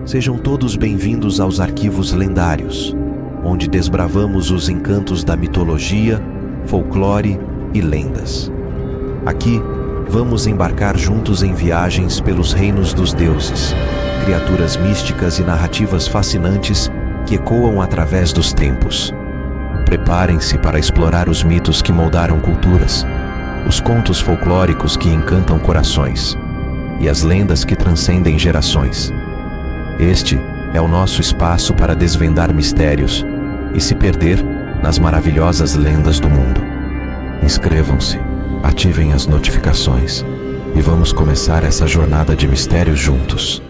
Sejam todos bem-vindos aos Arquivos Lendários, onde desbravamos os encantos da mitologia, folclore e lendas. Aqui, vamos embarcar juntos em viagens pelos reinos dos deuses, criaturas místicas e narrativas fascinantes que ecoam através dos tempos. Preparem-se para explorar os mitos que moldaram culturas, os contos folclóricos que encantam corações e as lendas que transcendem gerações. Este é o nosso espaço para desvendar mistérios e se perder nas maravilhosas lendas do mundo. Inscrevam-se, ativem as notificações e vamos começar essa jornada de mistérios juntos.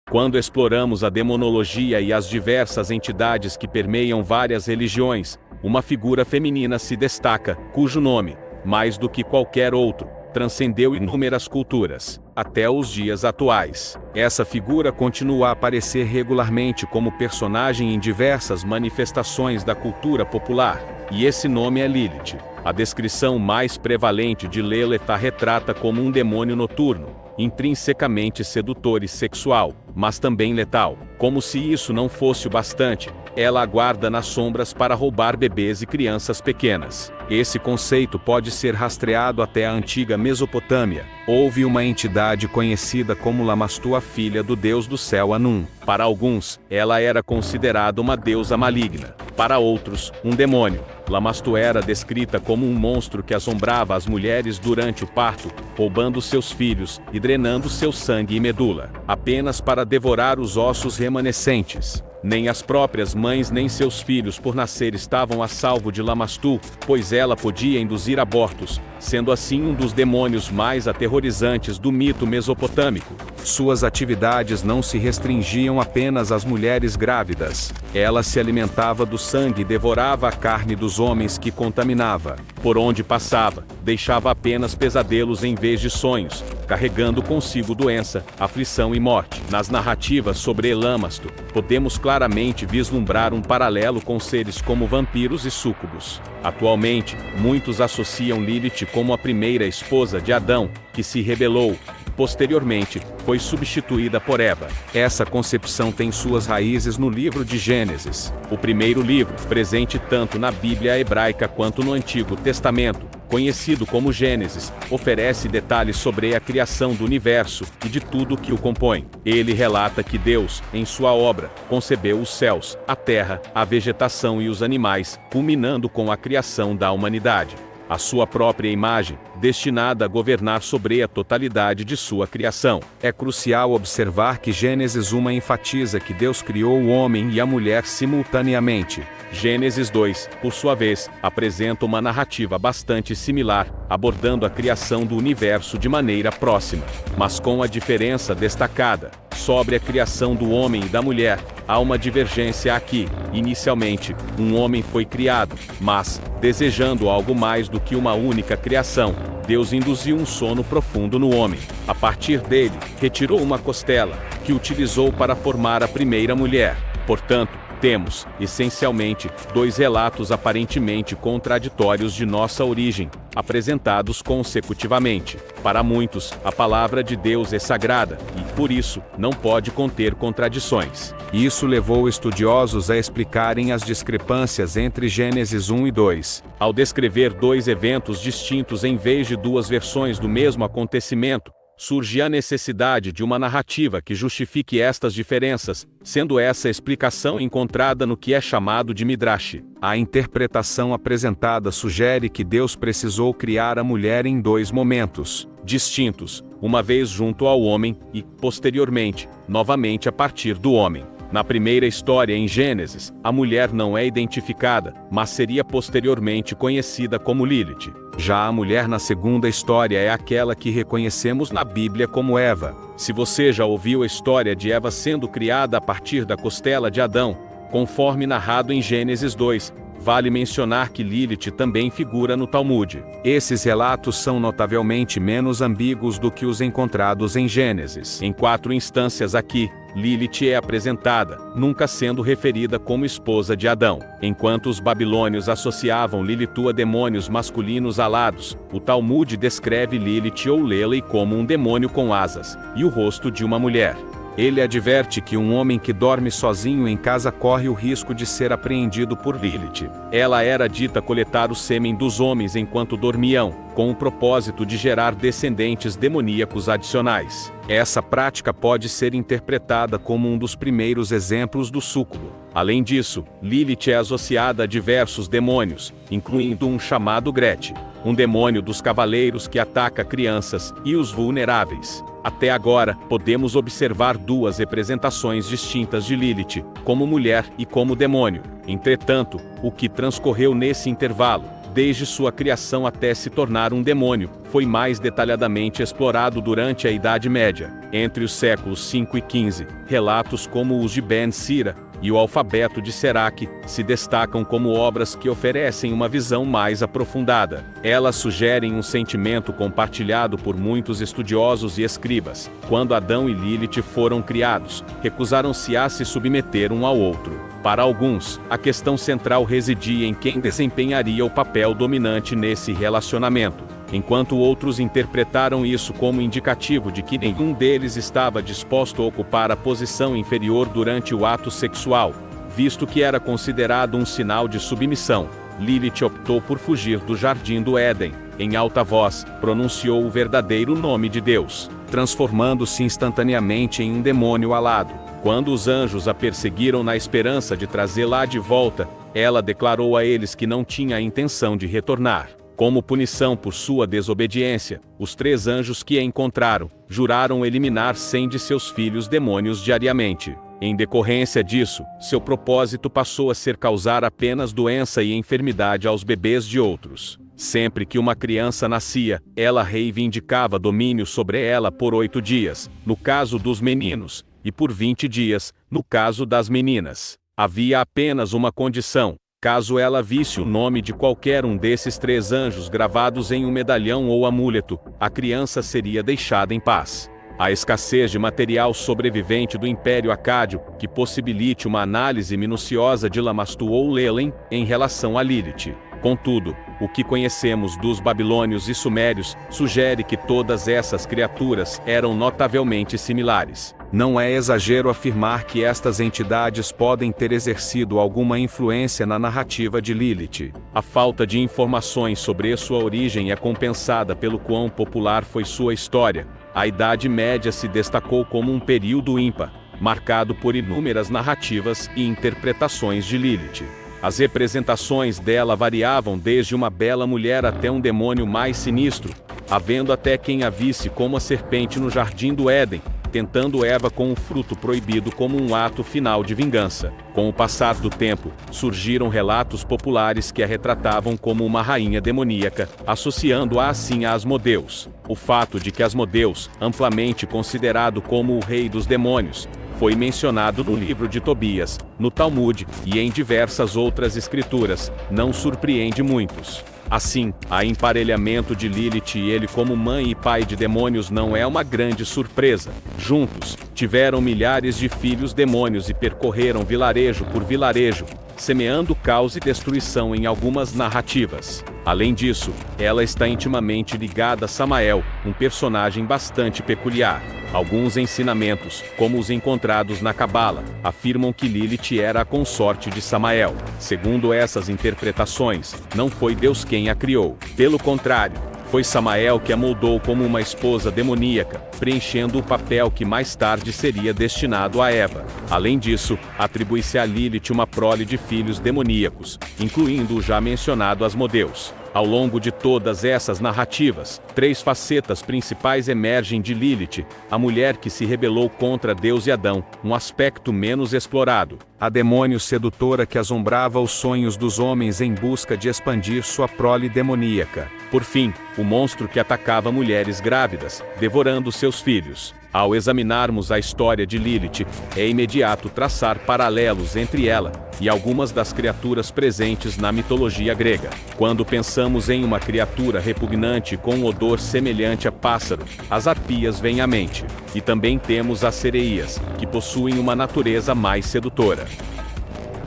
Quando exploramos a demonologia e as diversas entidades que permeiam várias religiões, uma figura feminina se destaca, cujo nome, mais do que qualquer outro, transcendeu inúmeras culturas, até os dias atuais. Essa figura continua a aparecer regularmente como personagem em diversas manifestações da cultura popular, e esse nome é Lilith. A descrição mais prevalente de Lilith a retrata como um demônio noturno, intrinsecamente sedutor e sexual, mas também letal. Como se isso não fosse o bastante, ela aguarda nas sombras para roubar bebês e crianças pequenas. Esse conceito pode ser rastreado até a antiga Mesopotâmia. Houve uma entidade conhecida como Lamastu, a filha do deus do céu Anum. Para alguns, ela era considerada uma deusa maligna. Para outros, um demônio. Lamastu era descrita como um monstro que assombrava as mulheres durante o parto, roubando seus filhos e drenando seu sangue e medula, apenas para devorar os ossos remanescentes. Nem as próprias mães nem seus filhos por nascer estavam a salvo de Lamastu, pois ela podia induzir abortos, sendo assim um dos demônios mais aterrorizantes do mito mesopotâmico. Suas atividades não se restringiam apenas às mulheres grávidas. Ela se alimentava do sangue e devorava a carne dos homens que contaminava. Por onde passava, deixava apenas pesadelos em vez de sonhos, carregando consigo doença, aflição e morte. Nas narrativas sobre Elamastu, podemos claramente vislumbrar um paralelo com seres como vampiros e súcubos. Atualmente, muitos associam Lilith como a primeira esposa de Adão, que se rebelou. Posteriormente, foi substituída por Eva. Essa concepção tem suas raízes no livro de Gênesis, o primeiro livro, presente tanto na Bíblia hebraica quanto no Antigo Testamento, conhecido como Gênesis, oferece detalhes sobre a criação do universo e de tudo que o compõe. Ele relata que Deus, em sua obra, concebeu os céus, a terra, a vegetação e os animais, culminando com a criação da humanidade. A sua própria imagem, destinada a governar sobre a totalidade de sua criação. É crucial observar que Gênesis 1 enfatiza que Deus criou o homem e a mulher simultaneamente. Gênesis 2, por sua vez, apresenta uma narrativa bastante similar, abordando a criação do universo de maneira próxima, mas com a diferença destacada. Sobre a criação do homem e da mulher, há uma divergência aqui. Inicialmente, um homem foi criado, mas, desejando algo mais do que uma única criação, Deus induziu um sono profundo no homem. A partir dele, retirou uma costela, que utilizou para formar a primeira mulher. Portanto, temos, essencialmente, dois relatos aparentemente contraditórios de nossa origem, apresentados consecutivamente. Para muitos, a palavra de Deus é sagrada e, por isso, não pode conter contradições. Isso levou estudiosos a explicarem as discrepâncias entre Gênesis 1 e 2. Ao descrever dois eventos distintos em vez de duas versões do mesmo acontecimento, surge a necessidade de uma narrativa que justifique estas diferenças, sendo essa a explicação encontrada no que é chamado de Midrash. A interpretação apresentada sugere que Deus precisou criar a mulher em dois momentos distintos, uma vez junto ao homem e, posteriormente, novamente a partir do homem. Na primeira história em Gênesis, a mulher não é identificada, mas seria posteriormente conhecida como Lilith. Já a mulher na segunda história é aquela que reconhecemos na Bíblia como Eva. Se você já ouviu a história de Eva sendo criada a partir da costela de Adão, conforme narrado em Gênesis 2, vale mencionar que Lilith também figura no Talmud. Esses relatos são notavelmente menos ambíguos do que os encontrados em Gênesis. Em 4 instâncias aqui, Lilith é apresentada, nunca sendo referida como esposa de Adão. Enquanto os babilônios associavam Lilith a demônios masculinos alados, o Talmud descreve Lilith ou Lelei como um demônio com asas, e o rosto de uma mulher. Ele adverte que um homem que dorme sozinho em casa corre o risco de ser apreendido por Lilith. Ela era dita coletar o sêmen dos homens enquanto dormiam, com o propósito de gerar descendentes demoníacos adicionais. Essa prática pode ser interpretada como um dos primeiros exemplos do súcubo. Além disso, Lilith é associada a diversos demônios, incluindo um chamado Gret, um demônio dos cavaleiros que ataca crianças e os vulneráveis. Até agora, podemos observar duas representações distintas de Lilith, como mulher e como demônio. Entretanto, o que transcorreu nesse intervalo, desde sua criação até se tornar um demônio, foi mais detalhadamente explorado durante a Idade Média. Entre os séculos 5 e 15, relatos como os de Ben Sira e o Alfabeto de Serac se destacam como obras que oferecem uma visão mais aprofundada. Elas sugerem um sentimento compartilhado por muitos estudiosos e escribas. Quando Adão e Lilith foram criados, recusaram-se a se submeter um ao outro. Para alguns, a questão central residia em quem desempenharia o papel dominante nesse relacionamento, enquanto outros interpretaram isso como indicativo de que nenhum deles estava disposto a ocupar a posição inferior durante o ato sexual, visto que era considerado um sinal de submissão. Lilith optou por fugir do jardim do Éden. Em alta voz, pronunciou o verdadeiro nome de Deus, transformando-se instantaneamente em um demônio alado. Quando os anjos a perseguiram na esperança de trazê-la de volta, ela declarou a eles que não tinha a intenção de retornar. Como punição por sua desobediência, os 3 anjos que a encontraram, juraram eliminar 100 de seus filhos demônios diariamente. Em decorrência disso, seu propósito passou a ser causar apenas doença e enfermidade aos bebês de outros. Sempre que uma criança nascia, ela reivindicava domínio sobre ela por 8 dias, no caso dos meninos, e por 20 dias, no caso das meninas. Havia apenas uma condição: caso ela visse o nome de qualquer um desses 3 anjos gravados em um medalhão ou amuleto, a criança seria deixada em paz. A escassez de material sobrevivente do Império Acádio, que possibilite uma análise minuciosa de Lamastu ou Lelen em relação a Lilith. Contudo, o que conhecemos dos babilônios e sumérios sugere que todas essas criaturas eram notavelmente similares. Não é exagero afirmar que estas entidades podem ter exercido alguma influência na narrativa de Lilith. A falta de informações sobre sua origem é compensada pelo quão popular foi sua história. A Idade Média se destacou como um período ímpar, marcado por inúmeras narrativas e interpretações de Lilith. As representações dela variavam desde uma bela mulher até um demônio mais sinistro, havendo até quem a visse como a serpente no jardim do Éden, tentando Eva com o fruto proibido como um ato final de vingança. Com o passar do tempo, surgiram relatos populares que a retratavam como uma rainha demoníaca, associando-a assim a Asmodeus. O fato de que Asmodeus, amplamente considerado como o rei dos demônios, foi mencionado no livro de Tobias, no Talmud e em diversas outras escrituras, não surpreende muitos. Assim, a emparelhamento de Lilith e ele como mãe e pai de demônios não é uma grande surpresa. Juntos, tiveram milhares de filhos demônios e percorreram vilarejo por vilarejo, semeando caos e destruição em algumas narrativas. Além disso, ela está intimamente ligada a Samael, um personagem bastante peculiar. Alguns ensinamentos, como os encontrados na Cabala, afirmam que Lilith era a consorte de Samael. Segundo essas interpretações, não foi Deus quem a criou. Pelo contrário, foi Samael que a moldou como uma esposa demoníaca, preenchendo o papel que mais tarde seria destinado a Eva. Além disso, atribui-se a Lilith uma prole de filhos demoníacos, incluindo o já mencionado Asmodeus. Ao longo de todas essas narrativas, 3 facetas principais emergem de Lilith: a mulher que se rebelou contra Deus e Adão, um aspecto menos explorado; a demônio sedutora que assombrava os sonhos dos homens em busca de expandir sua prole demoníaca; por fim, o monstro que atacava mulheres grávidas, devorando seus filhos. Ao examinarmos a história de Lilith, é imediato traçar paralelos entre ela e algumas das criaturas presentes na mitologia grega. Quando pensamos em uma criatura repugnante com um odor semelhante a pássaro, as arpias vêm à mente. E também temos as sereias, que possuem uma natureza mais sedutora.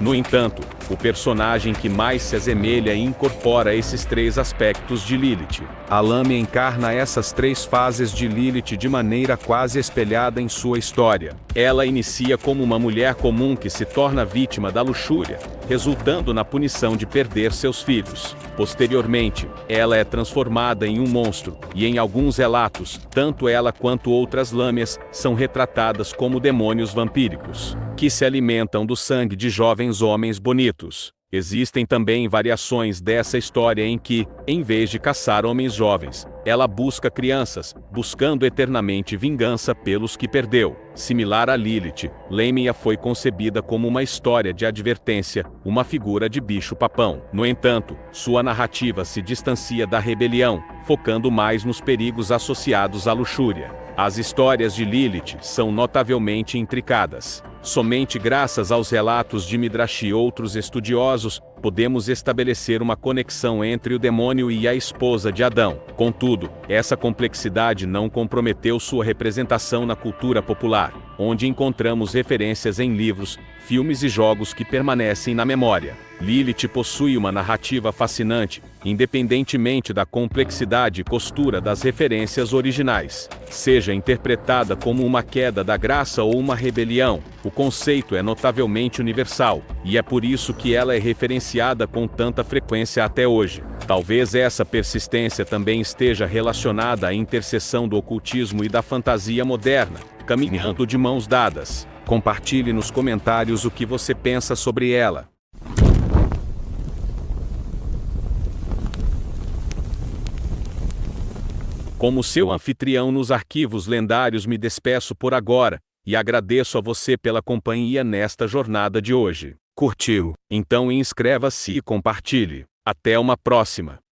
No entanto, o personagem que mais se assemelha e incorpora esses três aspectos de Lilith. A Lâmia encarna essas três fases de Lilith de maneira quase espelhada em sua história. Ela inicia como uma mulher comum que se torna vítima da luxúria, resultando na punição de perder seus filhos. Posteriormente, ela é transformada em um monstro, e em alguns relatos, tanto ela quanto outras lâmias são retratadas como demônios vampíricos, que se alimentam do sangue de jovens homens bonitos. Existem também variações dessa história em que, em vez de caçar homens jovens, ela busca crianças, buscando eternamente vingança pelos que perdeu. Similar a Lilith, Lâmia foi concebida como uma história de advertência, uma figura de bicho-papão. No entanto, sua narrativa se distancia da rebelião, focando mais nos perigos associados à luxúria. As histórias de Lilith são notavelmente intricadas. Somente graças aos relatos de Midrash e outros estudiosos, podemos estabelecer uma conexão entre o demônio e a esposa de Adão. Contudo, essa complexidade não comprometeu sua representação na cultura popular, onde encontramos referências em livros, filmes e jogos que permanecem na memória. Lilith possui uma narrativa fascinante, independentemente da complexidade e costura das referências originais. Seja interpretada como uma queda da graça ou uma rebelião, o conceito é notavelmente universal, e é por isso que ela é referenciada com tanta frequência até hoje. Talvez essa persistência também esteja relacionada à interseção do ocultismo e da fantasia moderna, caminhando de mãos dadas. Compartilhe nos comentários o que você pensa sobre ela. Como seu anfitrião nos arquivos lendários, me despeço por agora, e agradeço a você pela companhia nesta jornada de hoje. Curtiu? Então inscreva-se e compartilhe. Até uma próxima!